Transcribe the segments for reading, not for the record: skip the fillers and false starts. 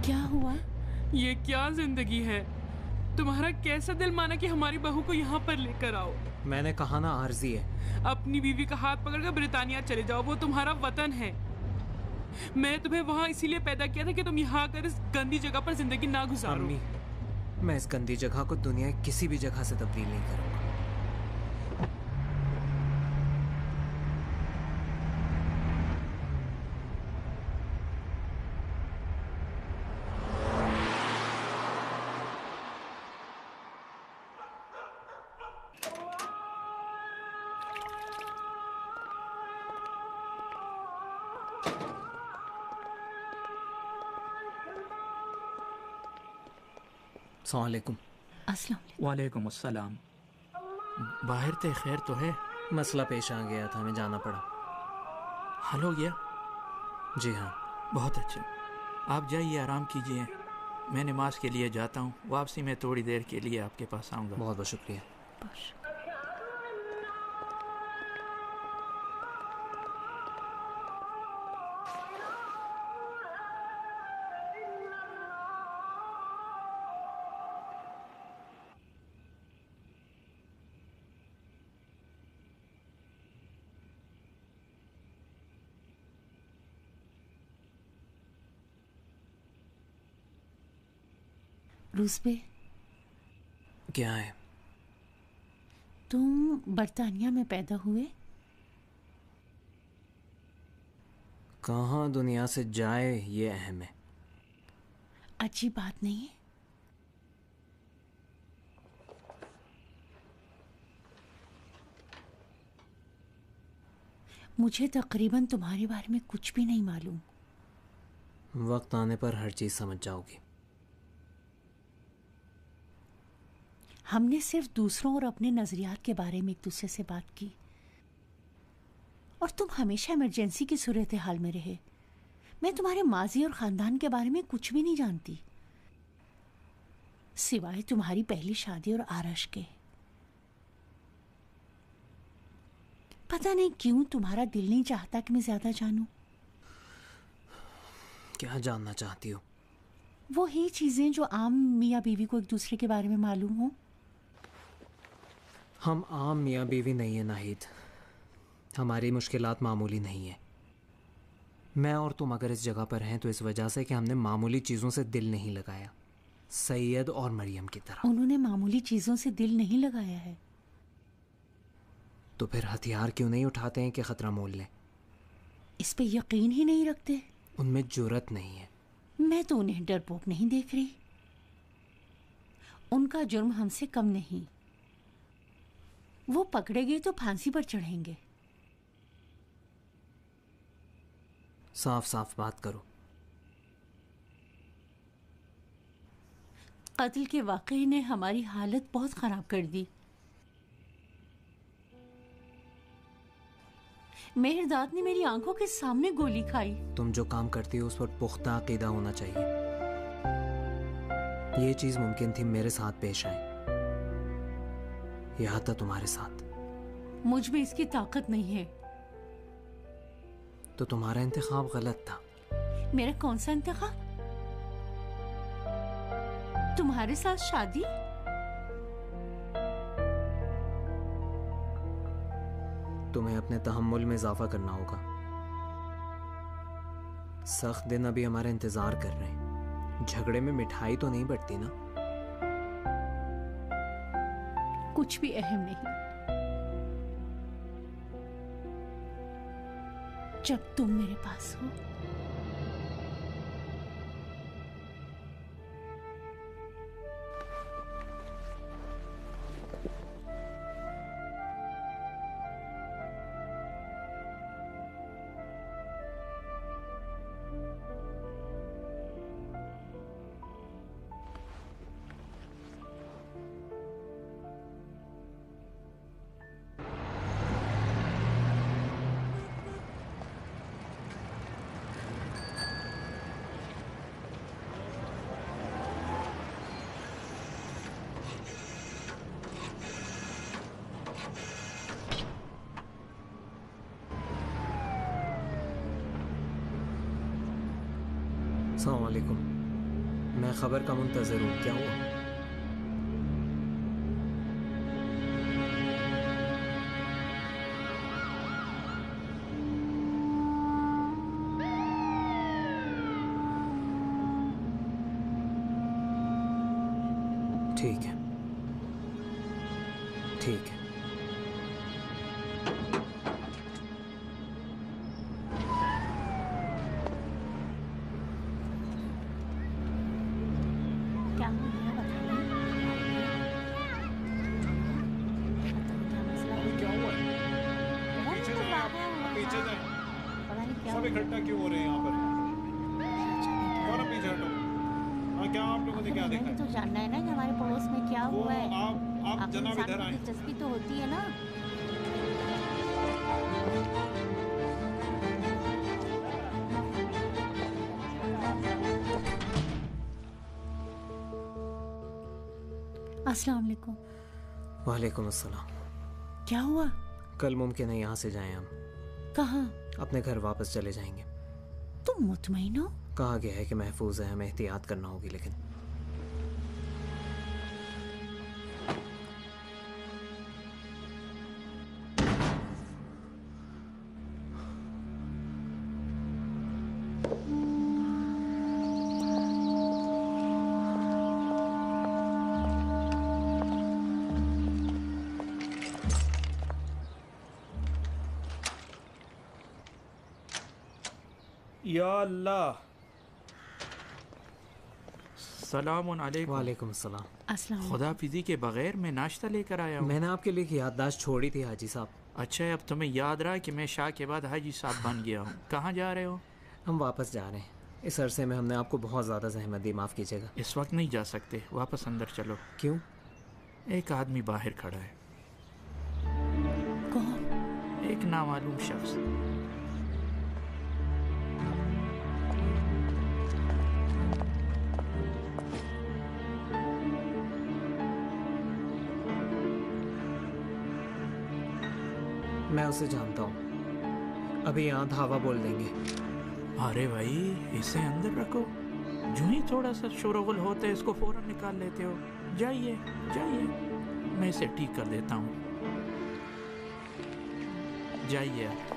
क्या हुआ? ये क्या जिंदगी है? तुम्हारा कैसा दिल माना कि हमारी बहू को यहाँ पर लेकर आओ? मैंने कहा ना आर्जी है। अपनी बीवी का हाथ पकड़कर ब्रिटानिया चले जाओ, वो तुम्हारा वतन है। मैं तुम्हें वहाँ इसीलिए पैदा किया था कि तुम यहाँ आकर इस गंदी जगह पर जिंदगी ना गुजारो। अम्मी, मैं इस गंदी जगह को दुनिया की किसी भी जगह से तब्दील नहीं करूंगा। अस्सलामुअलैकुम। अस्सलाम। वालेकुम अस्सलाम। बाहर थे, खैर तो है? मसला पेश आ गया था, हमें जाना पड़ा। हल हो गया? जी हाँ। बहुत अच्छे, आप जाइए, आराम कीजिए। मैं नमाज के लिए जाता हूँ, वापसी में थोड़ी देर के लिए आपके पास आऊँगा। बहुत बहुत शुक्रिया। रूस पे क्या है? तुम बर्तानिया में पैदा हुए? कहाँ दुनिया से जाए ये अहम है। अच्छी बात नहीं है। मुझे तकरीबन तुम्हारे बारे में कुछ भी नहीं मालूम। वक्त आने पर हर चीज समझ जाओगी। हमने सिर्फ दूसरों और अपने नजरियात के बारे में एक दूसरे से बात की, और तुम हमेशा इमरजेंसी की सूरत हाल में रहे। मैं तुम्हारे माजी और खानदान के बारे में कुछ भी नहीं जानती, सिवाय तुम्हारी पहली शादी और आरश के। पता नहीं क्यों तुम्हारा दिल नहीं चाहता कि मैं ज्यादा जानूं। क्या जानना चाहती हो? वो ही चीजें जो आम मियाँ बीवी को एक दूसरे के बारे में मालूम हो। हम आम मियाँ बीवी नहीं है नाहिद, हमारी मुश्किलात मामूली नहीं है। मैं और तुम अगर इस जगह पर हैं तो इस वजह से कि हमने मामूली चीज़ों से दिल नहीं लगाया, सैयद और मरियम की तरह। उन्होंने मामूली चीजों से दिल नहीं लगाया है। तो फिर हथियार क्यों नहीं उठाते हैं कि खतरा मोल लें? इस पे यकीन ही नहीं रखते। उनमें जुर्रत नहीं है। मैं तो उन्हें डरपोक नहीं देख रही। उनका जुर्म हमसे कम नहीं। वो पकड़े गए तो फांसी पर चढ़ेंगे। साफ साफ बात करो। कत्ल के वाकये ने हमारी हालत बहुत खराब कर दी। मेहरदाद ने मेरी आंखों के सामने गोली खाई। तुम जो काम करती हो उस पर पुख्ता अकीदा होना चाहिए। ये चीज मुमकिन थी मेरे साथ पेश आए, यहां तक तुम्हारे साथ। मुझ में इसकी ताकत नहीं है। तो तुम्हारा इंतखाब गलत था। मेरा कौन सा इंतखाब? तुम्हारे साथ शादी? तुम्हें अपने तहम्मुल में इजाफा करना होगा। सख्त दिन अभी हमारा इंतजार कर रहे हैं। झगड़े में मिठाई तो नहीं बटती ना? कुछ भी अहम नहीं। जब तुम मेरे पास हो। अस्सलाम वालेकुम। मैं खबर का मुंतज़िर हूँ, क्या हुआ? ठीक है, ठीक है। क्या हो गया बताइए। क्या मसला है? क्या हुआ है? पता नहीं पीछे कुछ जाएं आप, बातें हैं, पीछे जाएं। पता नहीं क्या सब हुआ। इकट्ठा क्यों हो रहे हैं यहाँ पर? अच्छा नहीं क्या कौन हुआ। पीछे हटो। हाँ, क्या आप लोगों ने क्या मैंने देखा तो है? जानना है ना कि हमारे पड़ोस में क्या वो हुआ है। आप आखिर जनाब इंसान इधर को आए। दिलचस्पी तो होती है ना। अस्सलाम वालेकुम। वालेकुम अस्सलाम। क्या हुआ? कल मुमकिन है यहाँ से जाएं हम। कहाँ? अपने घर वापस चले जाएंगे। तुम मुतमईन हो? कहा गया है कि महफूज है, हमें एहतियात करना होगी, लेकिन या अल्लाह। सलाम अलैकुम। वालेकुम अस्सलाम। अस्सलाम वालेकुम। खुदाफिजी के बगैर मैं नाश्ता लेकर आया हूँ। मैंने आपके लिए एक याददाश्त छोड़ी थी हाजी साहब। अच्छा है, अब तुम्हें याद रहा कि मैं शाह के बाद हाजी साहब बन गया हूँ। कहाँ जा रहे हो? हम वापस जा रहे हैं। इस अरसे में हमने आपको बहुत ज़्यादा जहमत दी, माफ़ कीजिएगा। इस वक्त नहीं जा सकते, वापस अंदर चलो। क्यों? एक आदमी बाहर खड़ा है, कौन? एक नामालूम शख्स। मैं उसे जानता हूँ। अभी यहाँ धावा बोल देंगे। अरे भाई, इसे अंदर रखो। जो ही थोड़ा सा शोरगुल होता है इसको फौरन निकाल लेते हो। जाइए जाइए, मैं इसे ठीक कर देता हूँ। जाइए आप।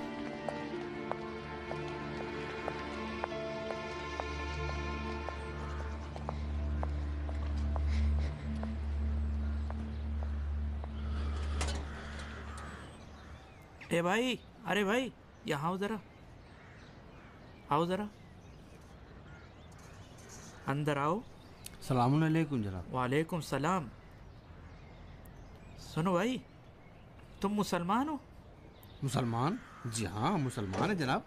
ए भाई, अरे भाई, यहाँ आओ ज़रा, आओ ज़रा, अंदर आओ। सलाम अलैकुम जनाब। वालेकुम सलाम। सुनो भाई, तुम मुसलमान हो? मुसलमान? जी हाँ, मुसलमान है जनाब।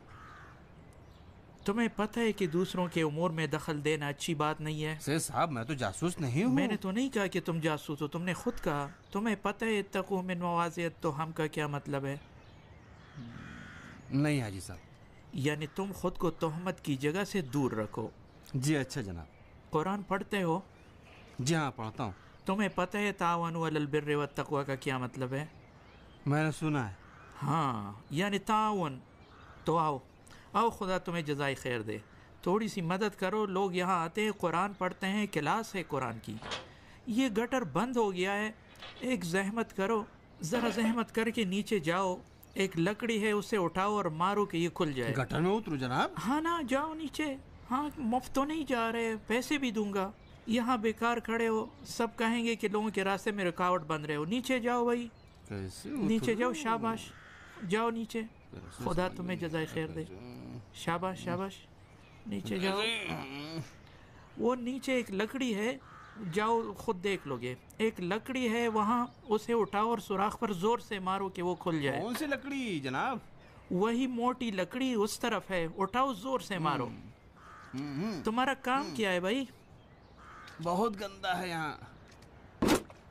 तुम्हें पता है कि दूसरों के उमूर में दखल देना अच्छी बात नहीं है। सैयद साहब, मैं तो जासूस नहीं हूँ। मैंने तो नहीं कहा कि तुम जासूस हो, तुमने खुद कहा। तुम्हें पता है इत्तक़ू मिन मवाज़ियत तो हम का क्या मतलब है? नहीं हाजी साहब। यानी तुम खुद को तोहमत की जगह से दूर रखो। जी अच्छा जनाब। कुरान पढ़ते हो? जी हाँ, पढ़ता हूँ। तुम्हें पता है तावनु अलल बिर्रि वत्तक़वा का क्या मतलब है? मैंने सुना है। हाँ, यानी तावन। तो आओ आओ, खुदा तुम्हें जज़ाई खैर दे। थोड़ी सी मदद करो। लोग यहाँ आते हैं, कुरान पढ़ते हैं, क्लास है कुरान की। ये गटर बंद हो गया है, एक जहमत करो, ज़रा जहमत करके नीचे जाओ। एक लकड़ी है, उसे उठाओ और मारो कि ये खुल जाए। गटर में उतरू जनाब? हाँ ना, जाओ नीचे। हाँ, मुफ्त तो नहीं जा रहे, पैसे भी दूंगा। यहाँ बेकार खड़े हो, सब कहेंगे कि लोगों के रास्ते में रुकावट बन रहे हो। नीचे जाओ भाई, कैसे नीचे जाओ। शाबाश, जाओ नीचे। खुदा तुम्हें जज़ाए खैर दे। शाबाश शाबाश, नीचे जाओ। वो नीचे एक लकड़ी है, जाओ खुद देख लोगे। एक लकड़ी है वहाँ, उसे उठाओ और सुराख पर जोर से मारो कि वो खुल जाए। कौन सी लकड़ी जनाब? वही मोटी लकड़ी उस तरफ है, उठाओ जोर से मारो। तुम्हारा काम क्या है भाई? बहुत गंदा है यहाँ,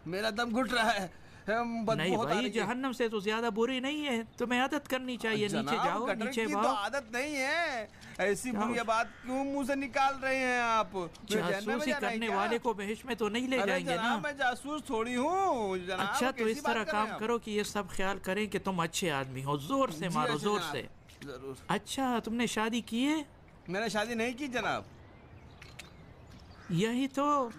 मेरा दम घुट रहा है। नहीं भाई, जहन्नम से तो ज्यादा बुरी नहीं है, तुम्हें आदत करनी चाहिए। नीचे जाओ, नीचे की भाओ। तो आदत नहीं है, ऐसी बुरी बात क्यों मुंह से निकाल रहे हैं आप? जासूसी करने वाले को बहिश में तो नहीं ले जाएंगे ना। मैं जासूस थोड़ी हूँ जनाब। अच्छा, तो इस तरह काम करो कि ये सब ख्याल करें कि तुम अच्छे आदमी हो। जोर से मारो, जोर से। जरूर। अच्छा, तुमने शादी की है? मैंने शादी नहीं की जनाब। यही तो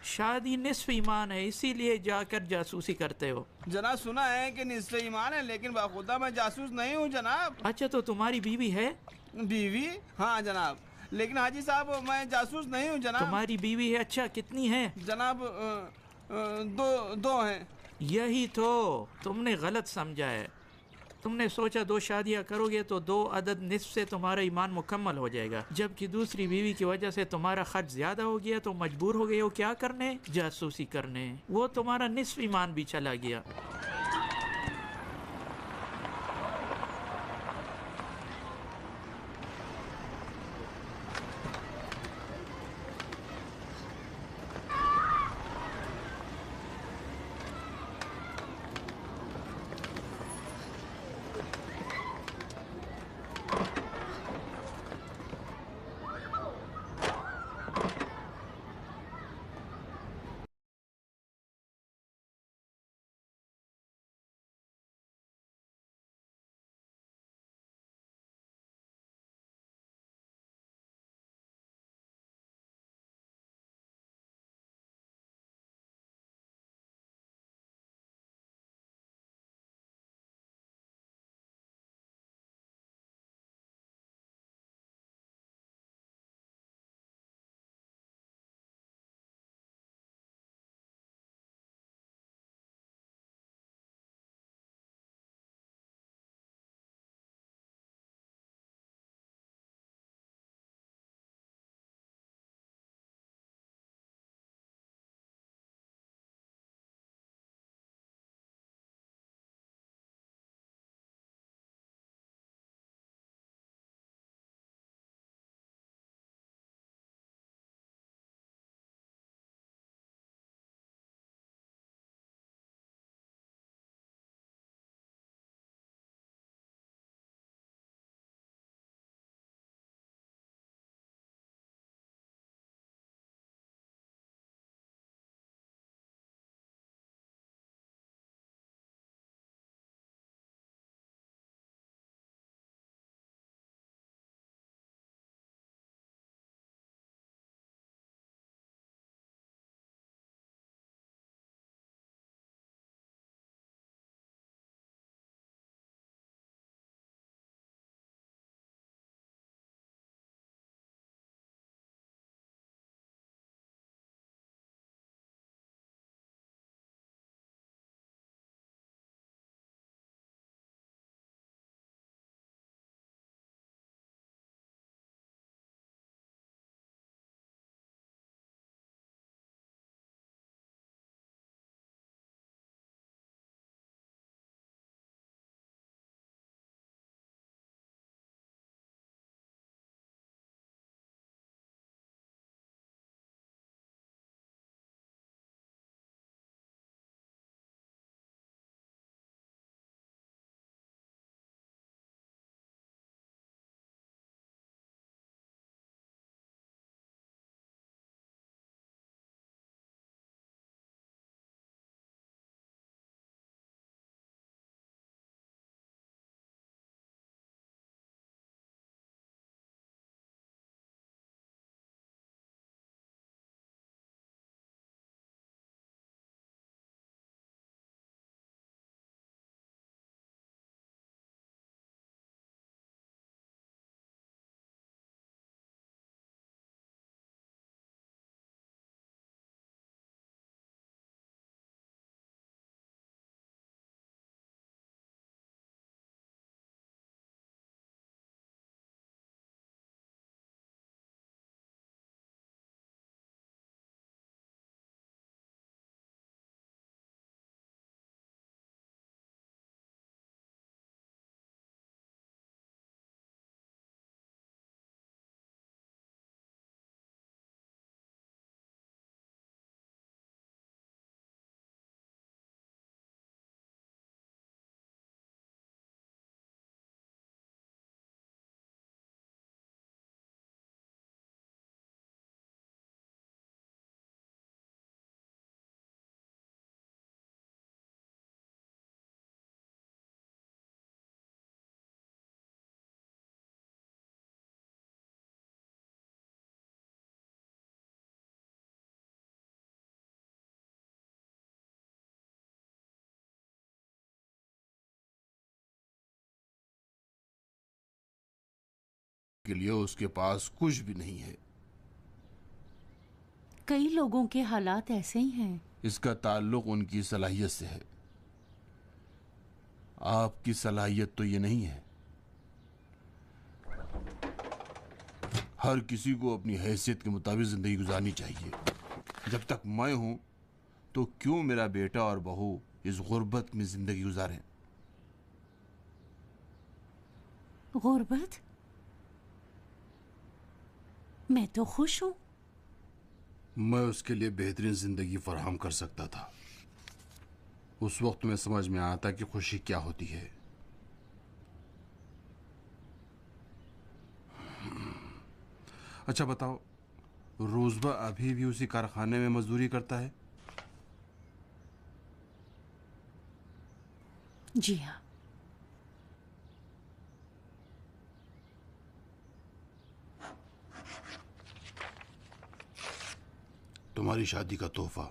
शादी निस्फ ईमान है, इसीलिए जाकर जासूसी करते हो। जनाब सुना है कि निस्फ ईमान है, लेकिन बाखुदा मैं जासूस नहीं हूँ जनाब। अच्छा तो तुम्हारी बीवी है? बीवी? हाँ जनाब, लेकिन हाजी साहब मैं जासूस नहीं हूँ जनाब। तुम्हारी बीवी है? अच्छा कितनी है? जनाब दो हैं। यही तो तुमने गलत समझा है। तुमने सोचा 2 शादियां करोगे तो 2 अदद निस्फ से तुम्हारा ईमान मुकम्मल हो जाएगा, जबकि दूसरी बीवी की वजह से तुम्हारा खर्च ज्यादा हो गया तो मजबूर हो गए हो क्या करने? जासूसी करने। वो तुम्हारा निस्फ ईमान भी चला गया। के लिए उसके पास कुछ भी नहीं है। कई लोगों के हालात ऐसे ही हैं। इसका ताल्लुक उनकी सलाहियत से है। आपकी सलाहियत तो ये नहीं है। हर किसी को अपनी हैसियत के मुताबिक जिंदगी गुजारनी चाहिए। जब तक मैं हूं तो क्यों मेरा बेटा और बहू इस गुर्बत में जिंदगी गुजारें? गुर्बत? मैं तो खुश हूं। मैं उसके लिए बेहतरीन जिंदगी फराहम कर सकता था। उस वक्त में समझ में आता कि खुशी क्या होती है। अच्छा बताओ, रोजबा अभी भी उसी कारखाने में मजदूरी करता है? जी हाँ। तुम्हारी शादी का तोहफा।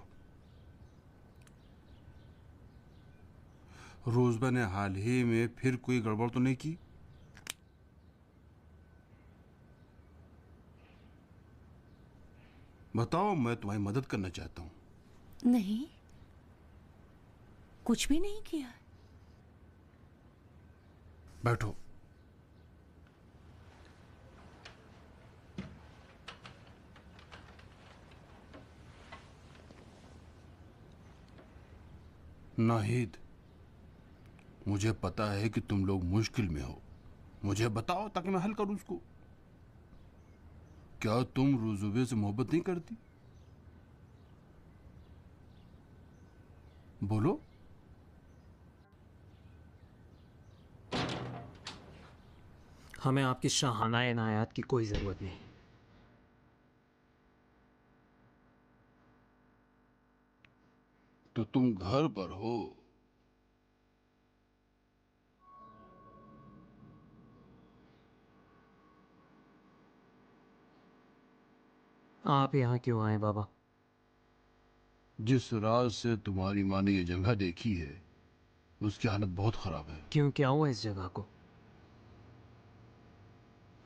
रोजबा ने हाल ही में फिर कोई गड़बड़ तो नहीं की? बताओ, मैं तुम्हारी मदद करना चाहता हूं। नहीं, कुछ भी नहीं किया। बैठो। नाहिद, मुझे पता है कि तुम लोग मुश्किल में हो। मुझे बताओ ताकि मैं हल करूं उसको। क्या तुम रुजुबे से मोहब्बत नहीं करती? बोलो। हमें आपकी शाहाना इनायत की कोई ज़रूरत नहीं। तो तुम घर पर हो? आप यहाँ क्यों आए बाबा? जिस राज से तुम्हारी माँ ने ये जगह देखी है उसकी हालत बहुत खराब है। क्यों, क्या हुआ इस जगह को?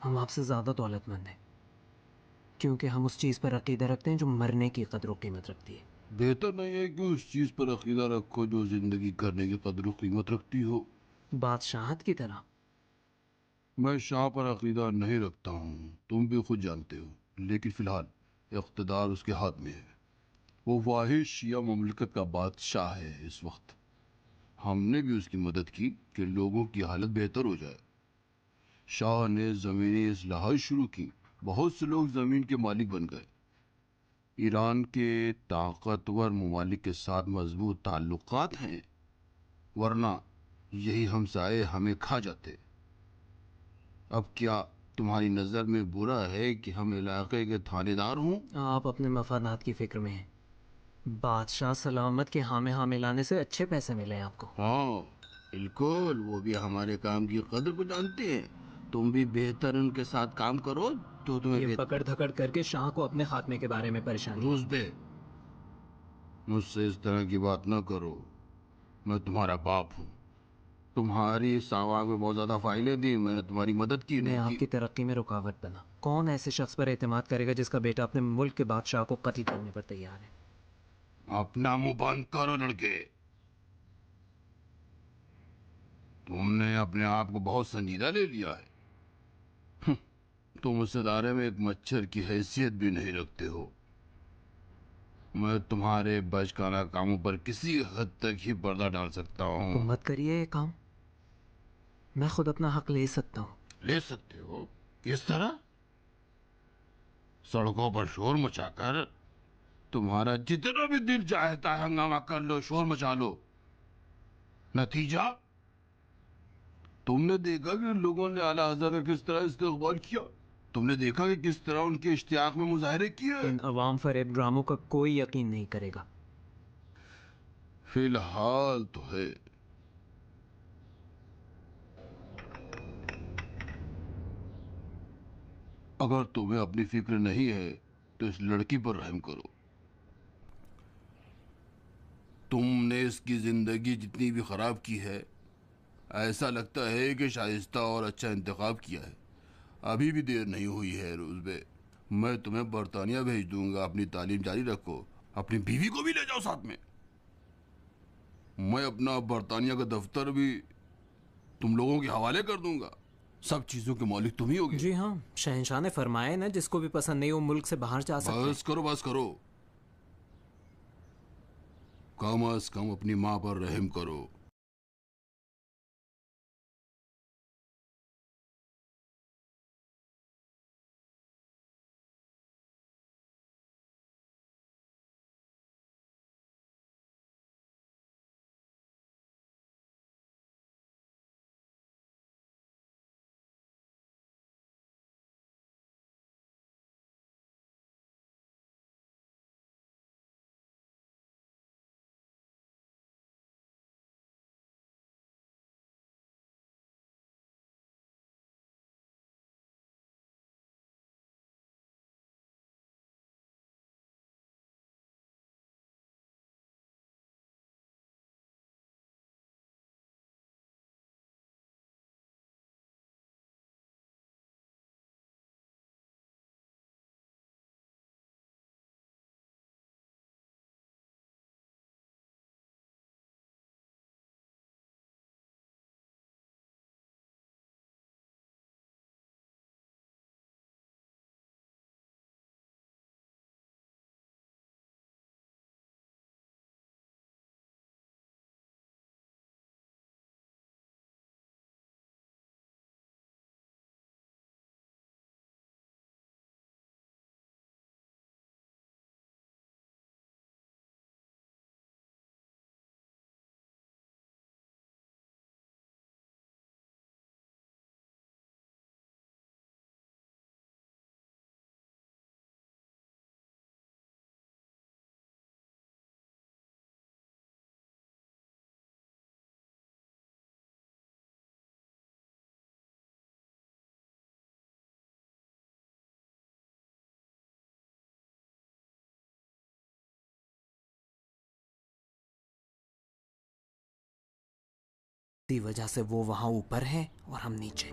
हम आपसे ज़्यादा दौलतमंद हैं क्योंकि हम उस चीज़ पर अकीदा रखते हैं जो मरने की कदर व कीमत रखती है। बेहतर नहीं है कि उस चीज पर अकीदा रखो जो जिंदगी करने की कदर व कीमत रखती हो। बादशाहत की तरह। मैं शाह पर अकीदा नहीं रखता हूँ, तुम भी खुद जानते हो। लेकिन फिलहाल इख्तिदार उसके हाथ में है। वो वाहिद शिया मुमलिकत का बादशाह है इस वक्त। हमने भी उसकी मदद की कि लोगों की हालत बेहतर हो जाए। शाह ने ज़मीनी इस्लाहात शुरू की, बहुत से लोग ज़मीन के मालिक बन गए। ईरान के ताकतवर ममालिक के साथ मजबूत ताल्लुकात हैं, वरना यही हमसाए हमें खा जाते। अब क्या तुम्हारी नज़र में बुरा है कि हम इलाके के थानेदार हों? आप अपने मफादात की फिक्र में हैं। बादशाह सलामत के हामे हामे लाने से अच्छे पैसे मिले आपको। हाँ बिल्कुल, वो भी हमारे काम की कदर को जानते हैं। तुम भी बेहतर उनके साथ काम करो तो तुम्हें ये पकड़ धकड़ करके शाह को अपने खात्मे के बारे में परेशानी। रूस बे, मुझसे इस तरह की बात ना करो। मैं तुम्हारा बाप हूँ। तुम्हारी सावा में बहुत ज्यादा फाइलें दी, मैंने तुम्हारी मदद की मैं नहीं आपकी तरक्की में रुकावट बना। कौन ऐसे शख्स पर एतमाद करेगा जिसका बेटा अपने मुल्क के बादशाह को कत्ल करने पर तैयार है? अपना मुंह बंद करो लड़के। तुमने अपने आप को बहुत संजीदा ले लिया है। तुम उस इदारे में एक मच्छर की हैसियत भी नहीं रखते हो। मैं तुम्हारे बचकाना कामों पर किसी हद तक ही पर्दा डाल सकता तो हूँ। मत करिए ये काम। मैं खुद अपना हक ले सकता हूँ। ले सकते हो? किस तरह? सड़कों पर शोर मचाकर? तुम्हारा जितना भी दिल चाहता है हंगामा कर लो, शोर मचा लो। नतीजा? तुमने देखा कि लोगों ने आला हज़रत का किस तरह इस्तेकबाल किया? तुमने देखा कि किस तरह उनके इश्तियाक में मुजाहरे किए? इन अवाम फरेब ड्रामों का कोई यकीन नहीं करेगा। फिलहाल तो है। अगर तुम्हें अपनी फिक्र नहीं है तो इस लड़की पर रहम करो। तुमने इसकी जिंदगी जितनी भी खराब की है, ऐसा लगता है कि शाइस्ता और अच्छा इंतखाब किया है। अभी भी देर नहीं हुई है रुजबे। मैं तुम्हें बरतानिया भेज दूंगा। अपनी तालीम जारी रखो। अपनी बीवी को भी ले जाओ साथ में। मैं अपना बरतानिया का दफ्तर भी तुम लोगों के हवाले कर दूंगा। सब चीजों के मालिक तुम ही होगे। जी हाँ, शहंशाह ने फरमाया ना, जिसको भी पसंद नहीं वो मुल्क से बाहर जा सकता है। बस करो। कम अज कम अपनी माँ पर रहम करो। इसी वजह से वो वहां ऊपर है और हम नीचे।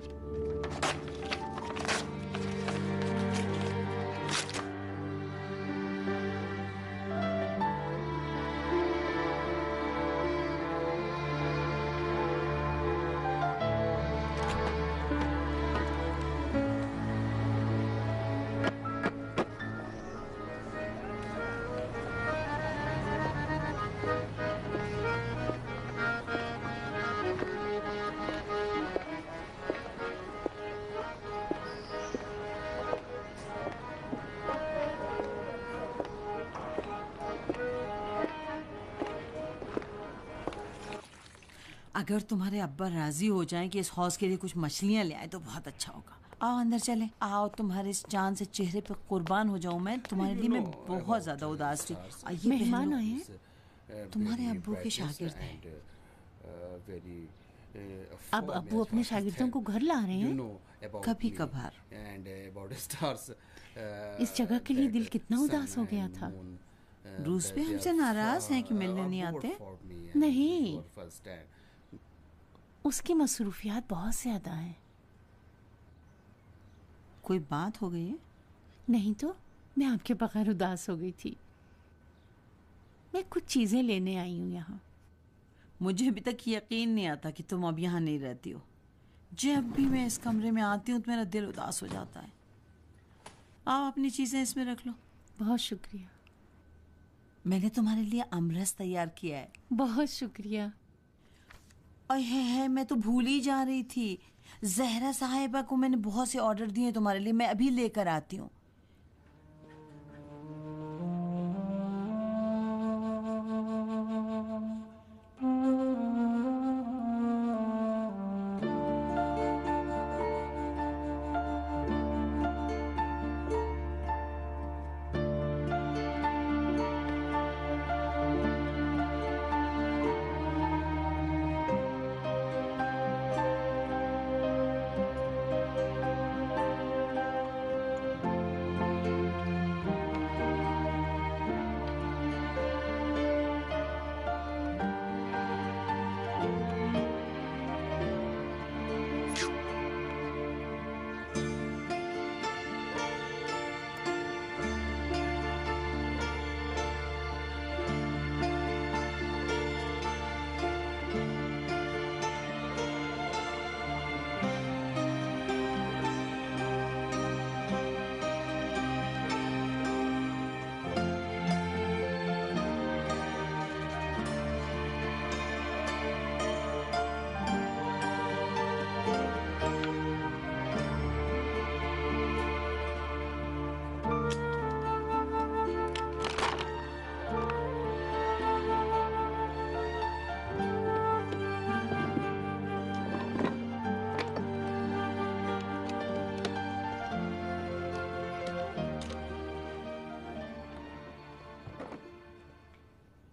अगर तुम्हारे अब्बा राजी हो जाएं कि इस हौज के लिए कुछ मछलियां ले आए तो बहुत अच्छा होगा। आओ अंदर चले। आओ, तुम्हारे इस जान से चेहरे पे कुर्बान हो जाऊं मैं। तुम्हारे लिए मैं बहुत ज्यादा उदास थी। आइए, मेहमान आए हैं। तुम्हारे अब्बू के शागिर्द हैं। अब अब्बू अपने शागिर्दों को घर ला रहे हैं। कभी कभार। इस जगह के लिए दिल कितना उदास हो गया था। रूस पे हमसे नाराज हैं कि मिलने नहीं आते। नहीं, उसकी मसरूफियात बहुत ज्यादा हैं। कोई बात हो गई है? नहीं तो मैं आपके बगैर उदास हो गई थी। मैं कुछ चीजें लेने आई हूँ यहाँ। मुझे अभी तक यकीन नहीं आता कि तुम अब यहाँ नहीं रहती हो। जब भी मैं इस कमरे में आती हूँ तो मेरा दिल उदास हो जाता है। आओ, अपनी चीजें इसमें रख लो। बहुत शुक्रिया। मैंने तुम्हारे लिए अमरस तैयार किया है। बहुत शुक्रिया। है, मैं तो भूल ही जा रही थी। जहरा साहिबा को मैंने बहुत से ऑर्डर दिए तुम्हारे लिए। मैं अभी लेकर आती हूँ।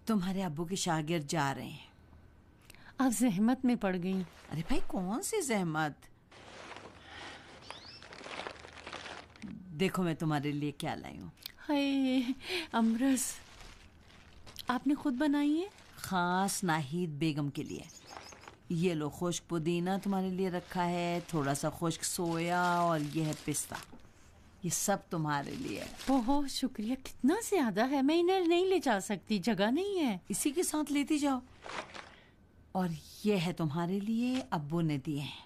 तुम्हारे अब्बू के शागिर्द जा रहे हैं। आप जहमत में पड़ गई। अरे भाई कौन सी जहमत, देखो मैं तुम्हारे लिए क्या लाई हूँ। हाय अमरस, आपने खुद बनाई है? खास नाहिद बेगम के लिए। ये लो खुश्क पुदीना तुम्हारे लिए रखा है, थोड़ा सा खुश्क सोया, और ये है पिस्ता। ये सब तुम्हारे लिए है। बहुत शुक्रिया, कितना ज्यादा है, मैं इन्हें नहीं ले जा सकती, जगह नहीं है। इसी के साथ लेती जाओ। और ये है तुम्हारे लिए, अब्बू ने दिए हैं।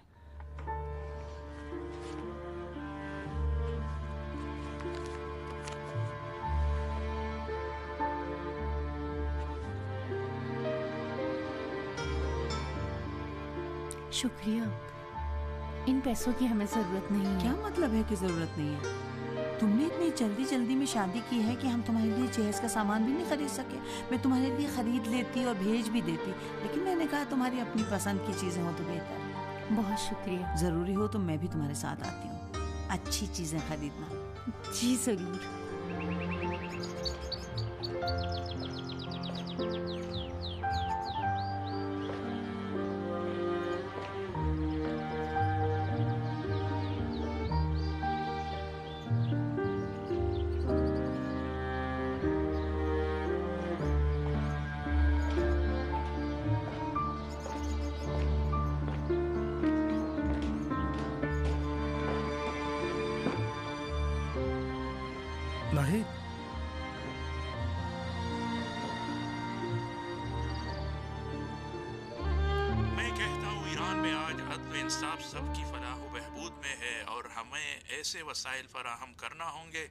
शुक्रिया, इन पैसों की हमें जरूरत नहीं है। क्या मतलब है कि जरूरत नहीं है? तुमने इतनी जल्दी जल्दी में शादी की है कि हम तुम्हारे लिए जहेज का सामान भी नहीं खरीद सके। मैं तुम्हारे लिए खरीद लेती और भेज भी देती, लेकिन मैंने कहा तुम्हारी अपनी पसंद की चीजें हो तो बेहतर। बहुत शुक्रिया। जरूरी हो तो मैं भी तुम्हारे साथ आती हूँ, अच्छी चीजें खरीदना। जी जरूर। नाहिद, मैं कहता हूँ ईरान में आज अदल इंसाफ सबकी फलाह व बहबूद में है, और हमें ऐसे वसाइल फराहम करना होंगे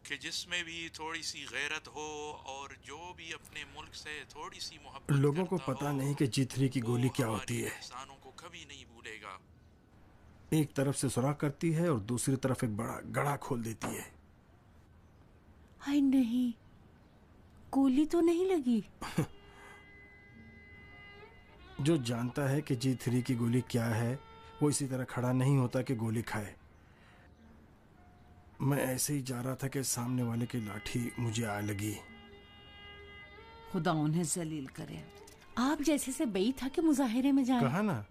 कि जिसमें भी थोड़ी सी गैरत हो, और जो भी अपने मुल्क से थोड़ी सी मोहब्बत लोगों को करता पता हो, नहीं कि G3 की गोली क्या हमारे होती है। इंसानों को कभी नहीं भूलेगा। एक तरफ से सुराख करती है और दूसरी तरफ एक बड़ा गड़ा खोल देती है। हाय नहीं, गोली तो नहीं लगी। जो जानता है कि G3 की गोली क्या है, वो इसी तरह खड़ा नहीं होता कि गोली खाए। मैं ऐसे ही जा रहा था कि सामने वाले की लाठी मुझे आ लगी। खुदा उन्हें जलील करे। आप जैसे से बई था कि मुजाहिरे में जाए। कहा ना,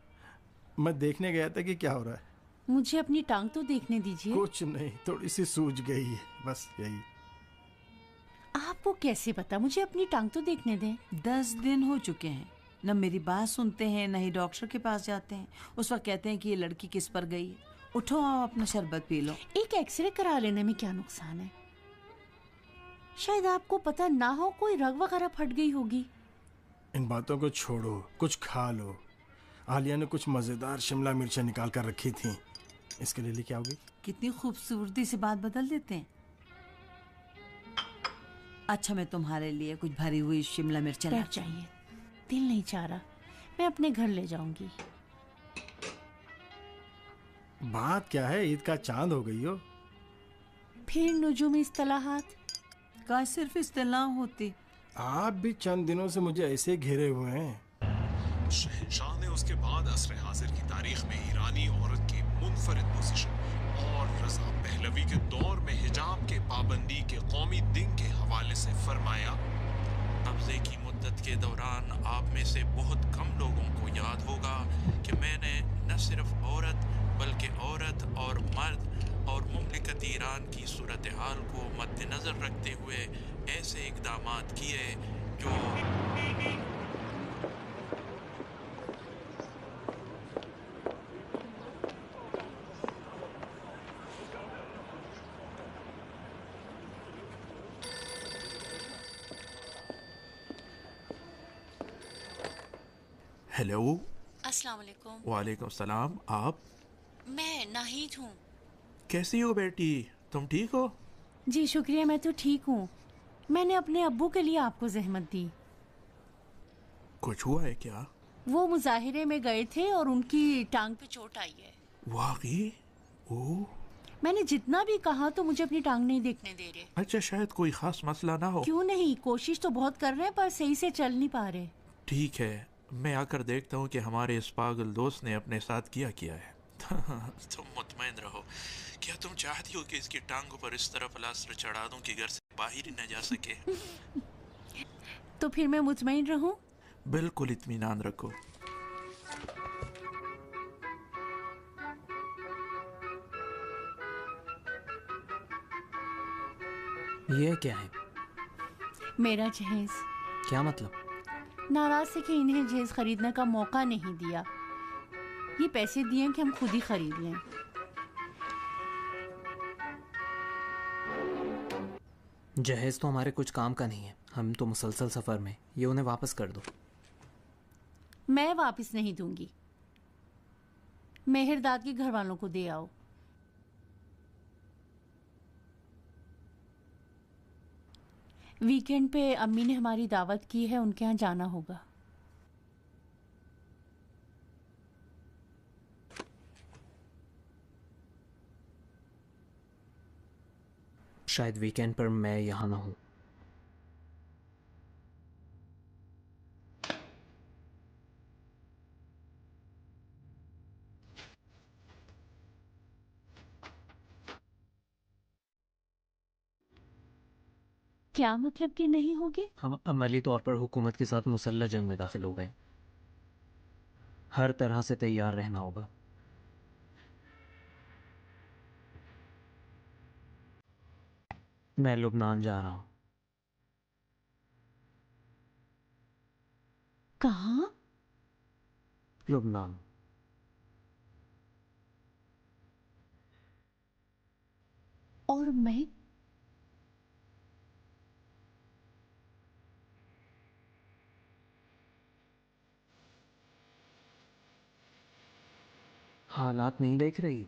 मैं देखने गया था कि क्या हो रहा है। मुझे अपनी टांग तो देखने दीजिए। कुछ नहीं, थोड़ी सी सूज गई है, बस यही। आपको कैसे पता? मुझे अपनी टांग तो देखने दें। 10 दिन हो चुके हैं, न मेरी बात सुनते हैं, न ही डॉक्टर के पास जाते हैं। उस वक्त कहते हैं कि ये लड़की किस पर गई है। उठो, आओ अपना शरबत पी लो। एक एक्सरे करा लेने में क्या नुकसान है? शायद आपको पता ना हो, कोई रग वगैरह फट गई होगी। इन बातों को छोड़ो, कुछ खा लो। आलिया ने कुछ मजेदार शिमला मिर्चें निकाल कर रखी थी, इसके लिए लेके आओगी? कितनी खूबसूरती से बात बदल देते हैं। अच्छा, मैं तुम्हारे लिए कुछ भरी हुई शिमला मिर्च बैठ जाइए, दिल नहीं चाह रहा, मैं अपने घर ले जाऊंगी। बात क्या है, ईद का चांद हो गई हो। फिर नुजूम इस्तलाहात का सिर्फ इस्तेलाह होती। आप भी चंद दिनों से मुझे ऐसे घेरे हुए हैं। शहंशाह ने उसके बाद असर हाजिर की तारीख में ईरानी औरत की मुनफरिद पोजीशन और रज़ा पहलवी के दौर में हिजाब के पाबंदी के कौमी दिन के हवाले से फरमाया, कब्जे की मुद्दत के दौरान आप में से बहुत कम लोगों को याद होगा कि मैंने न सिर्फ औरत बल्कि औरत और मर्द और मुमलिकत ईरान की सूरत हाल को मद्देनज़र रखते हुए ऐसे इक़दामात किए जो हेलो। अस्सलाम वालेकुम। वालेकुम सलाम। आप? मैं नाहिद हूँ। कैसी हो बेटी, तुम ठीक हो? जी शुक्रिया, मैं तो ठीक हूँ। मैंने अपने अब्बू के लिए आपको जहमत दी। कुछ हुआ है क्या? वो मुजाहिरे में गए थे और उनकी टांग पे चोट आई है। वाकई? ओह, मैंने जितना भी कहा तो मुझे अपनी टांग नहीं देखने दे रहे। अच्छा, शायद कोई खास मसला ना हो। क्यों नहीं, कोशिश तो बहुत कर रहे हैं पर सही से चल नहीं पा रहे। ठीक है, मैं आकर देखता हूँ कि हमारे इस पागल दोस्त ने अपने साथ किया है। तुम मुतमईन रहो। क्या तुम चाहती हो कि इसकी टांगों पर इस तरह प्लास्टर चढ़ा दूं कि घर से बाहर ही न जा सके? तो फिर मैं मुतमईन रहूं? बिल्कुल इत्मीनान रखो। ये क्या है? मेरा जहेज। क्या मतलब? नाराज से कि इन्हें जहेज खरीदने का मौका नहीं दिया। ये पैसे दिए कि हम खुद ही खरीद लें। जहेज तो हमारे कुछ काम का नहीं है, हम तो मुसलसल सफ़र में। ये उन्हें वापस कर दो। मैं वापस नहीं दूंगी। मेहरदाद के घर वालों को दे आओ। वीकेंड पे अम्मी ने हमारी दावत की है, उनके यहाँ जाना होगा। शायद वीकेंड पर मैं यहाँ ना हूँ। क्या मतलब कि नहीं होगी? हम अमली तौर पर हुकूमत के साथ मुसल्लह जंग में दाखिल हो गए। हर तरह से तैयार रहना होगा। मैं लुबनान जा रहा हूँ। कहाँ? लुबनान। और मैं? हालात नहीं देख रही?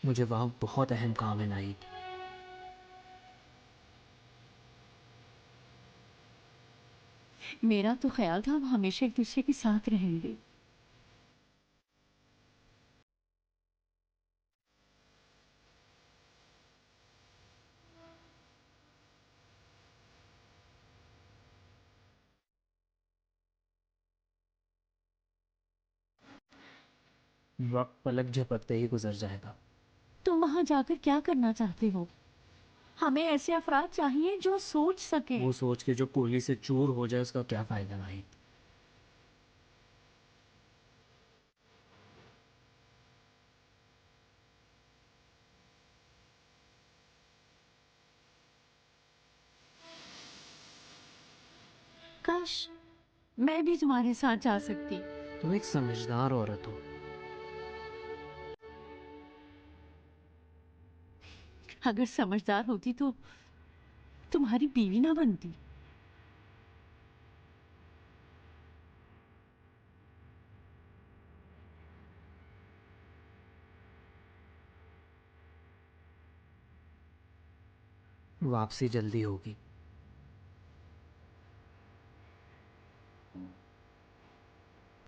मुझे वहाँ बहुत अहम काम है नाहिद। मेरा तो ख्याल था हम हमेशा एक दूसरे के साथ रहेंगे। वक्त पलक झपकते ही गुजर जाएगा। तुम वहां जाकर क्या करना चाहते हो? हमें ऐसे अफराद चाहिए जो सोच सके। वो सोच के जो गोली से चूर हो जाए उसका क्या फायदा नाहिद? काश मैं भी तुम्हारे साथ जा सकती। तुम एक समझदार औरत हो। अगर समझदार होती तो तुम्हारी बीवी ना बनती। वापसी जल्दी होगी।